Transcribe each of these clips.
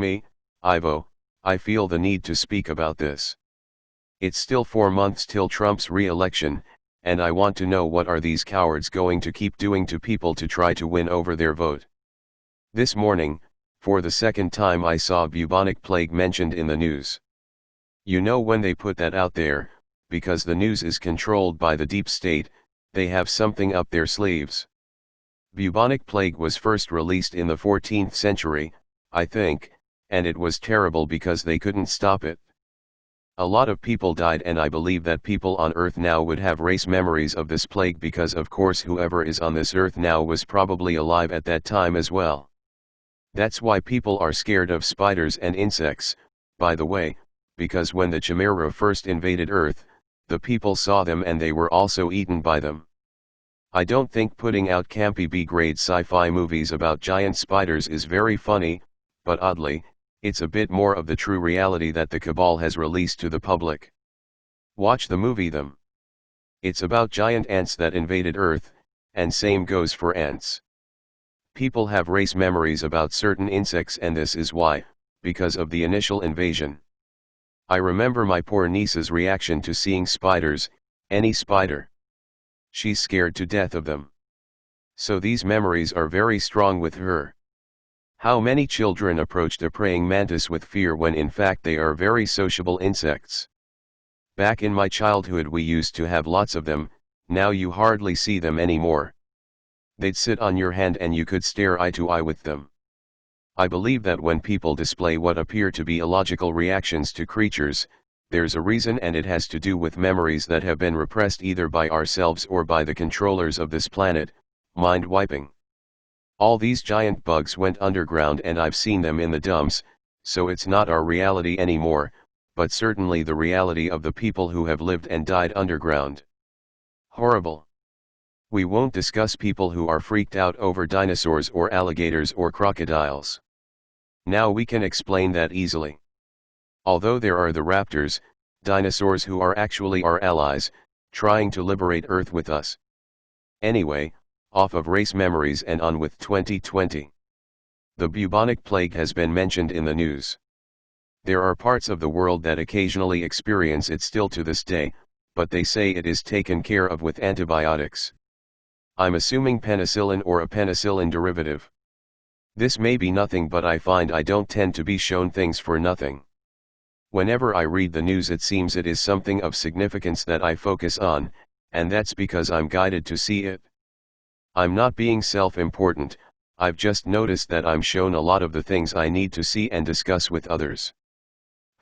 Me, Ivo, I feel the need to speak about this. It's still 4 months till Trump's re-election, and I want to know what are these cowards going to keep doing to people to try to win over their vote. This morning, for the second time I saw bubonic plague mentioned in the news. You know, when they put that out there, because the news is controlled by the deep state, they have something up their sleeves. Bubonic plague was first released in the 14th century, I think, and it was terrible because they couldn't stop it. A lot of people died, and I believe that people on Earth now would have race memories of this plague because of course whoever is on this Earth now was probably alive at that time as well. That's why people are scared of spiders and insects, by the way, because when the Chimera first invaded Earth, the people saw them and they were also eaten by them. I don't think putting out campy B-grade sci-fi movies about giant spiders is very funny, but oddly, it's a bit more of the true reality that the cabal has released to the public. Watch the movie Them. It's about giant ants that invaded Earth, and same goes for ants. People have race memories about certain insects, and this is why, because of the initial invasion. I remember my poor niece's reaction to seeing spiders, any spider. She's scared to death of them. So these memories are very strong with her. How many children approached a praying mantis with fear when in fact they are very sociable insects? Back in my childhood we used to have lots of them, now you hardly see them anymore. They'd sit on your hand and you could stare eye to eye with them. I believe that when people display what appear to be illogical reactions to creatures, there's a reason, and it has to do with memories that have been repressed either by ourselves or by the controllers of this planet, mind wiping. All these giant bugs went underground and I've seen them in the dumps, so it's not our reality anymore, but certainly the reality of the people who have lived and died underground. Horrible. We won't discuss people who are freaked out over dinosaurs or alligators or crocodiles. Now we can explain that easily. Although there are the raptors, dinosaurs who are actually our allies, trying to liberate Earth with us. Anyway, off of race memories and on with 2020. The bubonic plague has been mentioned in the news. There are parts of the world that occasionally experience it still to this day, but they say it is taken care of with antibiotics. I'm assuming penicillin or a penicillin derivative. This may be nothing, but I find I don't tend to be shown things for nothing. Whenever I read the news it seems it is something of significance that I focus on, and that's because I'm guided to see it. I'm not being self-important, I've just noticed that I'm shown a lot of the things I need to see and discuss with others.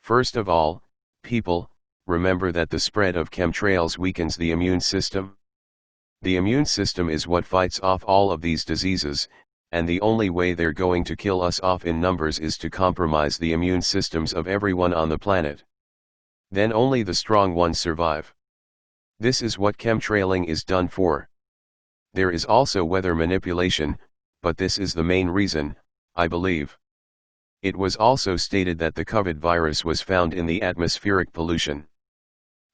First of all, people, remember that the spread of chemtrails weakens the immune system. The immune system is what fights off all of these diseases, and the only way they're going to kill us off in numbers is to compromise the immune systems of everyone on the planet. Then only the strong ones survive. This is what chemtrailing is done for. There is also weather manipulation, but this is the main reason, I believe. It was also stated that the COVID virus was found in the atmospheric pollution.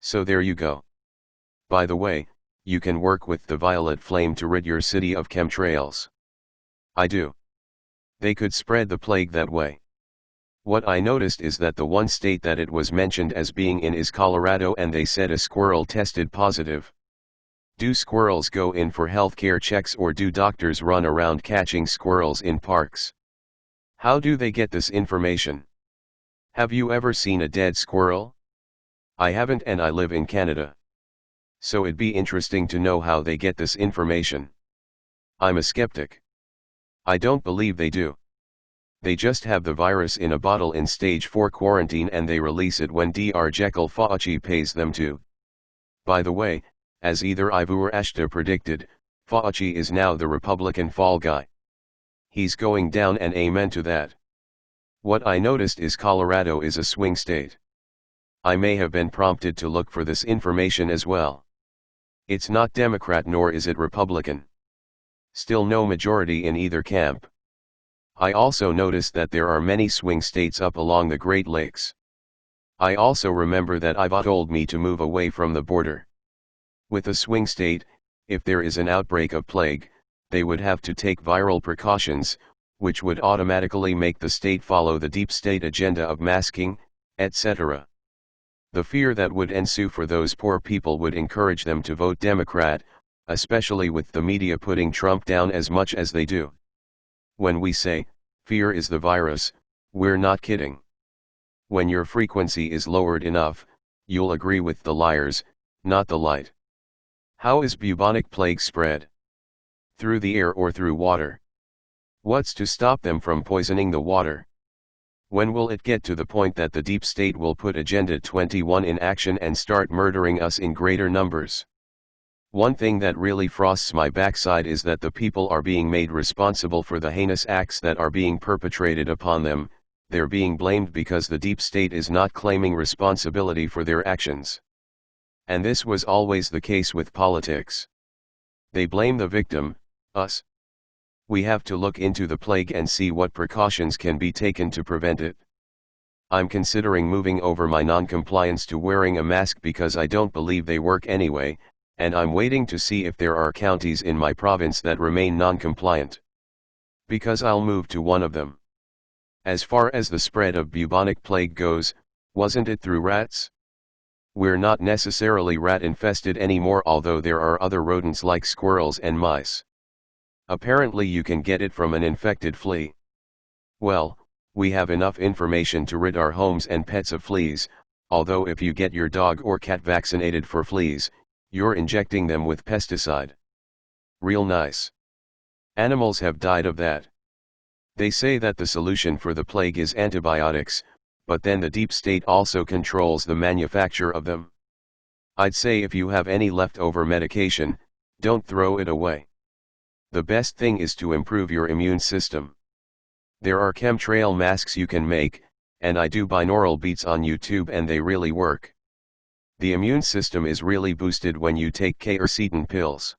So there you go. By the way, you can work with the violet flame to rid your city of chemtrails. I do. They could spread the plague that way. What I noticed is that the one state that it was mentioned as being in is Colorado, and they said a squirrel tested positive. Do squirrels go in for healthcare checks, or do doctors run around catching squirrels in parks? How do they get this information? Have you ever seen a dead squirrel? I haven't, and I live in Canada. So it'd be interesting to know how they get this information. I'm a skeptic. I don't believe they do. They just have the virus in a bottle in stage 4 quarantine and they release it when Dr. Jekyll Fauci pays them to. By the way, as either Ivo or Ashtar predicted, Fauci is now the Republican fall guy. He's going down, and amen to that. What I noticed is Colorado is a swing state. I may have been prompted to look for this information as well. It's not Democrat nor is it Republican. Still no majority in either camp. I also noticed that there are many swing states up along the Great Lakes. I also remember that Ivo told me to move away from the border. With a swing state, if there is an outbreak of plague, they would have to take viral precautions, which would automatically make the state follow the deep state agenda of masking, etc. The fear that would ensue for those poor people would encourage them to vote Democrat, especially with the media putting Trump down as much as they do. When we say, fear is the virus, we're not kidding. When your frequency is lowered enough, you'll agree with the liars, not the light. How is bubonic plague spread? Through the air or through water? What's to stop them from poisoning the water? When will it get to the point that the deep state will put Agenda 21 in action and start murdering us in greater numbers? One thing that really frosts my backside is that the people are being made responsible for the heinous acts that are being perpetrated upon them. They're being blamed because the deep state is not claiming responsibility for their actions. And this was always the case with politics. They blame the victim, us. We have to look into the plague and see what precautions can be taken to prevent it. I'm considering moving over my non-compliance to wearing a mask because I don't believe they work anyway, and I'm waiting to see if there are counties in my province that remain non-compliant. Because I'll move to one of them. As far as the spread of bubonic plague goes, wasn't it through rats? We're not necessarily rat-infested anymore, although there are other rodents like squirrels and mice. Apparently you can get it from an infected flea. Well, we have enough information to rid our homes and pets of fleas, although if you get your dog or cat vaccinated for fleas, you're injecting them with pesticide. Real nice. Animals have died of that. They say that the solution for the plague is antibiotics, but then the deep state also controls the manufacture of them. I'd say if you have any leftover medication, don't throw it away. The best thing is to improve your immune system. There are chemtrail masks you can make, and I do binaural beats on YouTube and they really work. The immune system is really boosted when you take quercetin pills.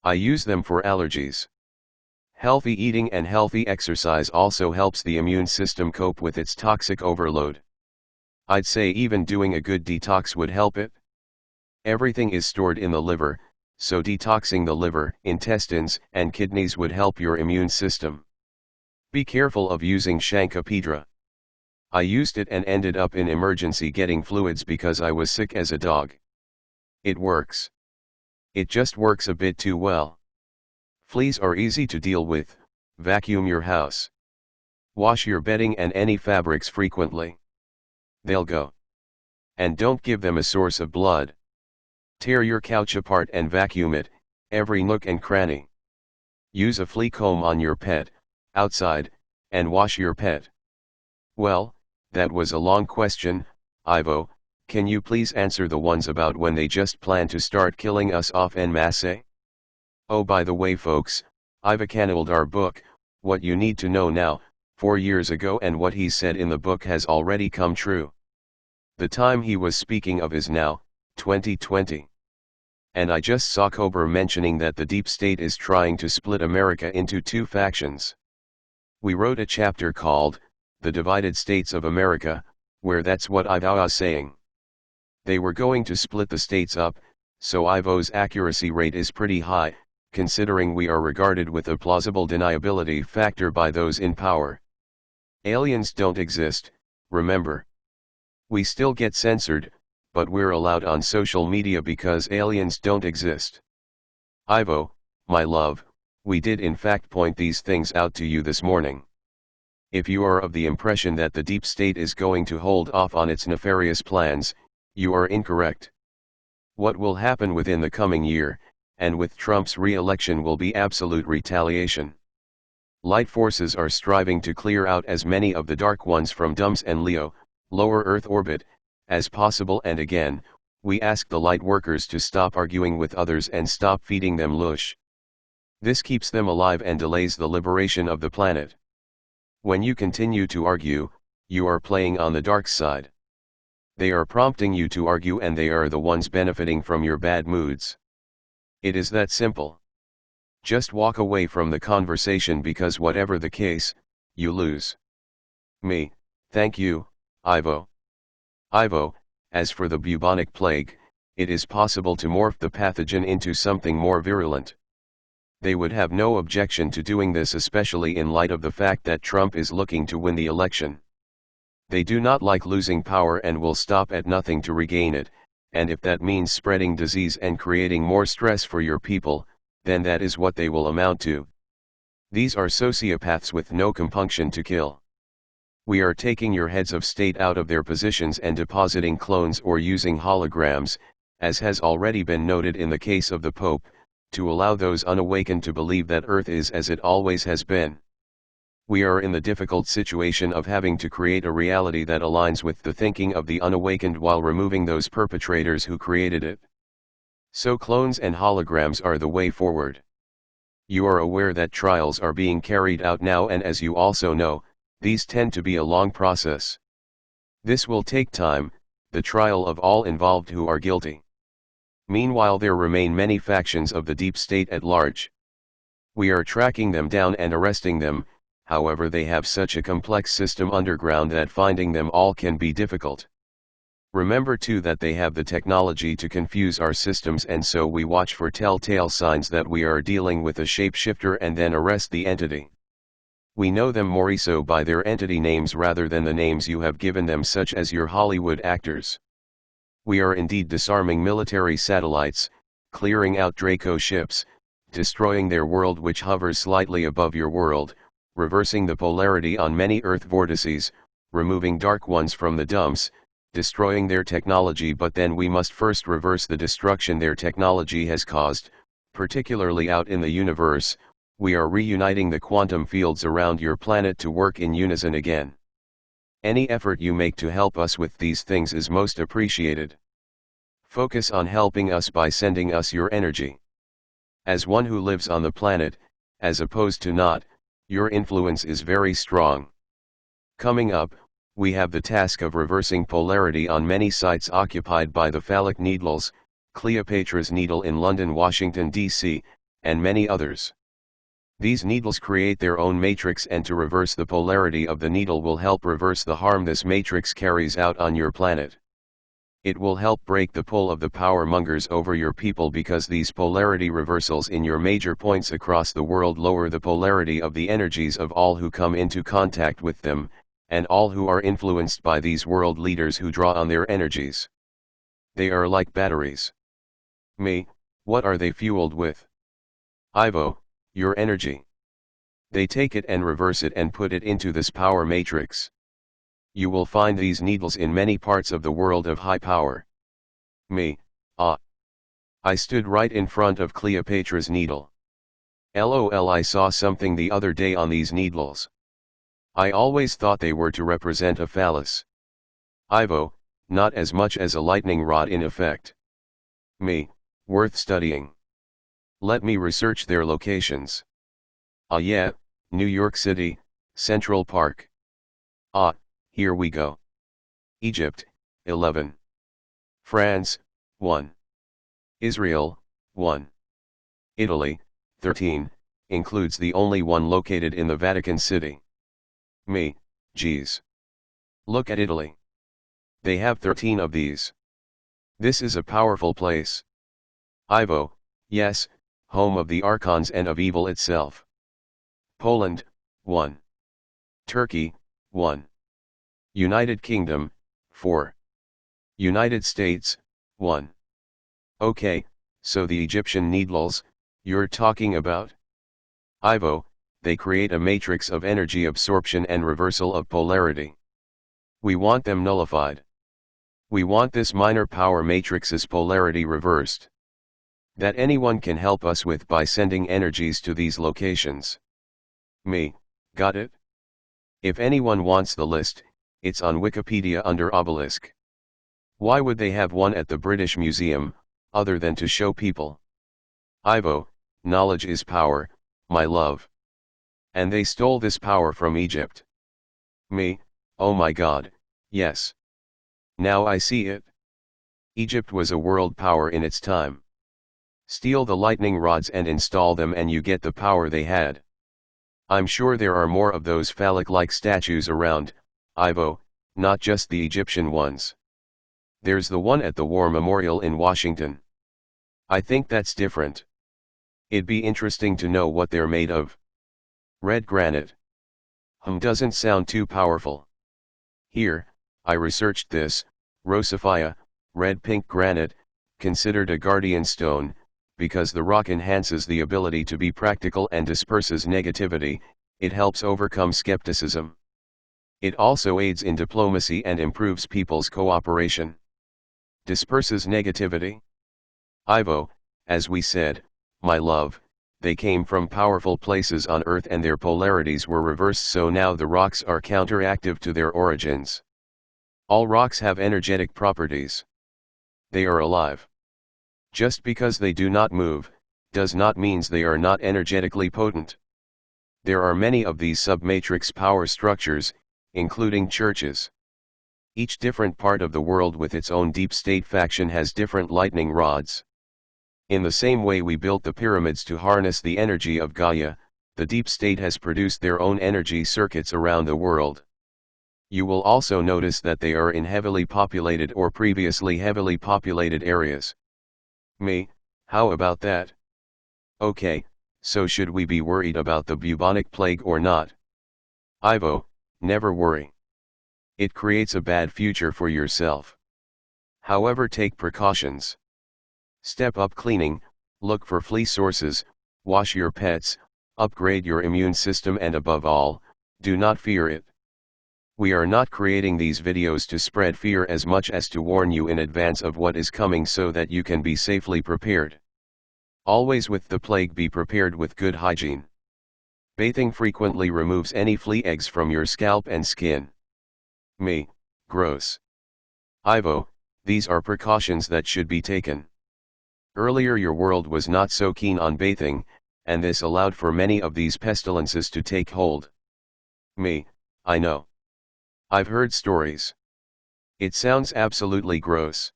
I use them for allergies. Healthy eating and healthy exercise also helps the immune system cope with its toxic overload. I'd say even doing a good detox would help it. Everything is stored in the liver, so detoxing the liver, intestines, and kidneys would help your immune system. Be careful of using Shankapedra. I used it and ended up in emergency getting fluids because I was sick as a dog. It works. It just works a bit too well. Fleas are easy to deal with. Vacuum your house. Wash your bedding and any fabrics frequently. They'll go. And don't give them a source of blood. Tear your couch apart and vacuum it, every nook and cranny. Use a flea comb on your pet, outside, and wash your pet. Well, that was a long question. Ivo, can you please answer the ones about when they just plan to start killing us off en masse? Oh, by the way folks, I've canceled our book, What You Need to Know Now, 4 years ago, and what he said in the book has already come true. The time he was speaking of is now, 2020. And I just saw Kober mentioning that the deep state is trying to split America into 2 factions. We wrote a chapter called, The Divided States of America, where that's what Ivo was saying. They were going to split the states up, so Ivo's accuracy rate is pretty high, considering we are regarded with a plausible deniability factor by those in power. Aliens don't exist, remember. We still get censored, but we're allowed on social media because aliens don't exist. Ivo, my love, we did in fact point these things out to you this morning. If you are of the impression that the deep state is going to hold off on its nefarious plans, you are incorrect. What will happen within the coming year, and with Trump's re-election, will be absolute retaliation. Light forces are striving to clear out as many of the dark ones from Dums and Leo, lower Earth orbit, as possible, and again, we ask the light workers to stop arguing with others and stop feeding them lush. This keeps them alive and delays the liberation of the planet. When you continue to argue, you are playing on the dark side. They are prompting you to argue and they are the ones benefiting from your bad moods. It is that simple. Just walk away from the conversation because whatever the case, you lose. Me, thank you, Ivo. Ivo, as for the bubonic plague, it is possible to morph the pathogen into something more virulent. They would have no objection to doing this, especially in light of the fact that Trump is looking to win the election. They do not like losing power and will stop at nothing to regain it, and if that means spreading disease and creating more stress for your people, then that is what they will amount to. These are sociopaths with no compunction to kill. We are taking your heads of state out of their positions and depositing clones or using holograms, as has already been noted in the case of the Pope, to allow those unawakened to believe that Earth is as it always has been. We are in the difficult situation of having to create a reality that aligns with the thinking of the unawakened while removing those perpetrators who created it. So clones and holograms are the way forward. You are aware that trials are being carried out now, and as you also know, these tend to be a long process. This will take time, the trial of all involved who are guilty. Meanwhile, there remain many factions of the deep state at large. We are tracking them down and arresting them. However, they have such a complex system underground that finding them all can be difficult. Remember too that they have the technology to confuse our systems, and so we watch for telltale signs that we are dealing with a shapeshifter and then arrest the entity. We know them more so by their entity names rather than the names you have given them, such as your Hollywood actors. We are indeed disarming military satellites, clearing out Draco ships, destroying their world which hovers slightly above your world, reversing the polarity on many Earth vortices, removing dark ones from the dumps, destroying their technology. But then we must first reverse the destruction their technology has caused, particularly out in the universe. We are reuniting the quantum fields around your planet to work in unison again. Any effort you make to help us with these things is most appreciated. Focus on helping us by sending us your energy. As one who lives on the planet, as opposed to not, your influence is very strong. Coming up, we have the task of reversing polarity on many sites occupied by the phallic needles, Cleopatra's Needle in London, Washington, D.C., and many others. These needles create their own matrix, and to reverse the polarity of the needle will help reverse the harm this matrix carries out on your planet. It will help break the pull of the power mongers over your people, because these polarity reversals in your major points across the world lower the polarity of the energies of all who come into contact with them, and all who are influenced by these world leaders who draw on their energies. They are like batteries. Me, what are they fueled with? Ivo, your energy. They take it and reverse it and put it into this power matrix. You will find these needles in many parts of the world of high power. Me, I stood right in front of Cleopatra's Needle. LOL, I saw something the other day on these needles. I always thought they were to represent a phallus. Ivo, not as much as a lightning rod in effect. Me, worth studying. Let me research their locations. Yeah, New York City, Central Park. Here we go. Egypt, 11. France, 1. Israel, 1. Italy, 13, includes the only one located in the Vatican City. Me, geez. Look at Italy. They have 13 of these. This is a powerful place. Ivo, yes, home of the archons and of evil itself. Poland, 1. Turkey, 1. United Kingdom, 4. United States, 1. Okay, so the Egyptian needles, you're talking about? Ivo, they create a matrix of energy absorption and reversal of polarity. We want them nullified. We want this minor power matrix's polarity reversed. That anyone can help us with by sending energies to these locations. Me, got it? If anyone wants the list, it's on Wikipedia under Obelisk. Why would they have one at the British Museum, other than to show people? Ivo, knowledge is power, my love. And they stole this power from Egypt. Me, oh my God, yes. Now I see it. Egypt was a world power in its time. Steal the lightning rods and install them and you get the power they had. I'm sure there are more of those phallic-like statues around, Ivo, not just the Egyptian ones. There's the one at the War Memorial in Washington. I think that's different. It'd be interesting to know what they're made of. Red granite. Doesn't sound too powerful. Here, I researched this. Rosophia, red-pink granite, considered a guardian stone, because the rock enhances the ability to be practical and disperses negativity. It helps overcome skepticism. It also aids in diplomacy and improves people's cooperation. Disperses negativity. Ivo, as we said, my love, they came from powerful places on Earth and their polarities were reversed, so now the rocks are counteractive to their origins. All rocks have energetic properties. They are alive. Just because they do not move, does not mean they are not energetically potent. There are many of these submatrix power structures, including churches. Each different part of the world with its own deep state faction has different lightning rods. In the same way we built the pyramids to harness the energy of Gaia, the deep state has produced their own energy circuits around the world. You will also notice that they are in heavily populated or previously heavily populated areas. Me, how about that? Okay, so should we be worried about the bubonic plague or not? Ivo, never worry. It creates a bad future for yourself. However, take precautions. Step up cleaning, look for flea sources, wash your pets, upgrade your immune system, and above all, do not fear it. We are not creating these videos to spread fear as much as to warn you in advance of what is coming so that you can be safely prepared. Always with the plague, be prepared with good hygiene. Bathing frequently removes any flea eggs from your scalp and skin. Me, gross. Ivo, these are precautions that should be taken. Earlier your world was not so keen on bathing, and this allowed for many of these pestilences to take hold. Me, I know. I've heard stories. It sounds absolutely gross.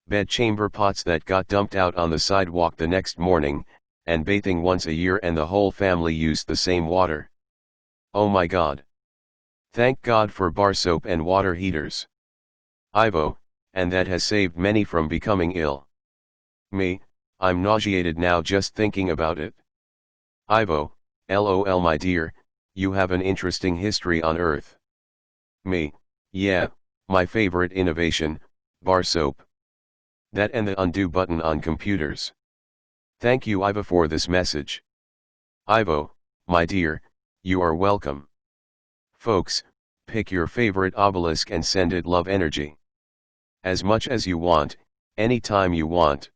Bedchamber pots that got dumped out on the sidewalk the next morning, and bathing once a year and the whole family used the same water. Oh my God. Thank God for bar soap and water heaters. Ivo, and that has saved many from becoming ill. Me, I'm nauseated now just thinking about it. Ivo, LOL my dear, you have an interesting history on Earth. Me, yeah, my favorite innovation, bar soap. That and the undo button on computers. Thank you Ivo for this message. Ivo, my dear, you are welcome. Folks, pick your favorite obelisk and send it love energy. As much as you want, anytime you want.